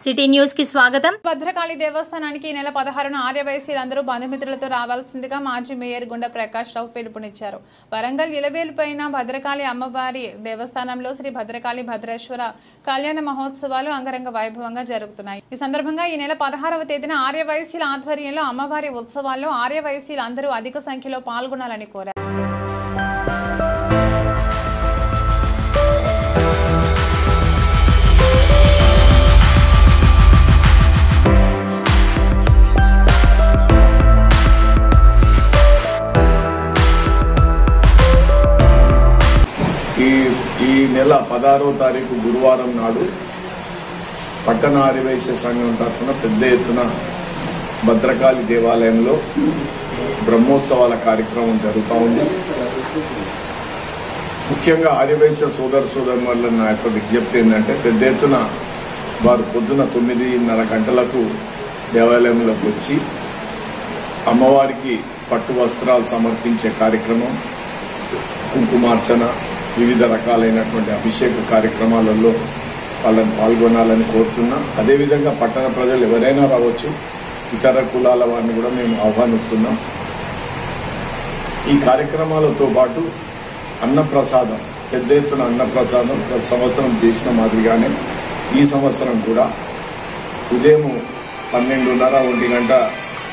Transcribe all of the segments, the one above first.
City news కి స్వాగతం. భద్రకాళి దేవస్థానానికి ఈ నెల 16న ఆర్యవైశ్యులందరూ బంధుమిత్రులతో రావాల్సిందిగా మాజీ మేయర్ గుండా ప్రకాష్ రావు పిలుపునిచ్చారు. వరంగల్ ఇలవేలుపైన భద్రకాళి అమ్మవారి దేవస్థానంలో శ్రీ భద్రకాళి భద్రేశ్వర కళ్యాణ మహోత్సవాలు అంగరంగ వైభవంగా జరుగుతున్నాయి. ఈ సందర్భంగా ఈ నెల 16వ తేదీన ఆర్యవైశ్యుల ఆధ్వర్యంలో అమ్మవారి ఉత్సవాల్లో ఆర్యవైశ్యులందరూ అధిక సంఖ్యలో పాల్గొనాలని కోరారు. ఈ నెల 16వ తారీఖు గురువారం నాడు పట్టణ ఆర్యవైశ్య సంఘం తరఫున పెద్ద ఎత్తున భద్రకాళి దేవాలయంలో బ్రహ్మోత్సవాల కార్యక్రమం జరుగుతూ ఉంది. ముఖ్యంగా ఆర్యవైశ్య సోదరుల నా యొక్క విజ్ఞప్తి ఏంటంటే పెద్ద ఎత్తున వారు పొద్దున 9:30 గంటలకు దేవాలయంలోకి వచ్చి అమ్మవారికి పట్టు వస్త్రాలు సమర్పించే కార్యక్రమం, కుంకుమార్చన, వివిధ రకాలైనటువంటి అభిషేక కార్యక్రమాలలో వాళ్ళని పాల్గొనాలని కోరుతున్నా. అదేవిధంగా పట్టణ ప్రజలు ఎవరైనా రావచ్చు, ఇతర కులాల వారిని కూడా మేము ఆహ్వానిస్తున్నాం. ఈ కార్యక్రమాలతో పాటు అన్నప్రసాదం, పెద్ద ఎత్తున అన్నప్రసాదం ప్రతి సంవత్సరం చేసిన మాదిరిగానే ఈ సంవత్సరం కూడా ఉదయం 12:30-1 గంట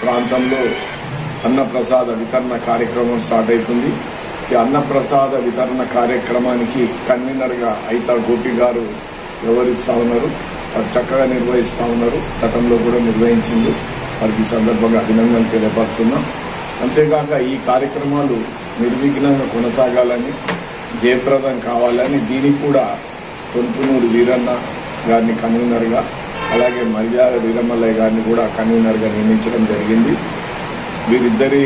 ప్రాంతంలో అన్నప్రసాద వితరణ కార్యక్రమం స్టార్ట్ అవుతుంది. ఈ అన్నప్రసాద వితరణ కార్యక్రమానికి కన్వీనర్గా అయితా గోపి గారు వ్యవహరిస్తూ ఉన్నారు. వారు చక్కగా నిర్వహిస్తూ ఉన్నారు. గతంలో కూడా నిర్వహించింది. వారికి ఈ సందర్భంగా అభినందనలు తెలియపరుస్తున్నాం. అంతేకాక ఈ కార్యక్రమాలు నిర్విఘ్నంగా కొనసాగాలని, జయప్రదం కావాలని దీనికి కూడా తొంపునూరు వీరన్న గారిని కన్వీనర్గా, అలాగే మర్యాద వీరమల్లయ్య గారిని కూడా కన్వీనర్గా నియమించడం జరిగింది. వీరిద్దరి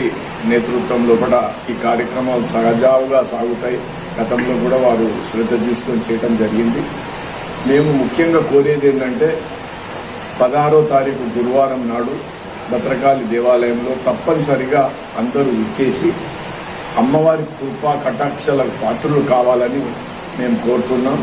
నేతృత్వంలో కూడా ఈ కార్యక్రమాలు సజావుగా సాగుతాయి. గతంలో కూడా వారు శ్రద్ధ తీసుకొని చేయడం జరిగింది. మేము ముఖ్యంగా కోరేది ఏంటంటే 16వ తారీఖు గురువారం నాడు భద్రకాళి దేవాలయంలో తప్పనిసరిగా అందరూ ఇచ్చేసి అమ్మవారి కృపా కటాక్షలకు పాత్రలు కావాలని మేము కోరుతున్నాం.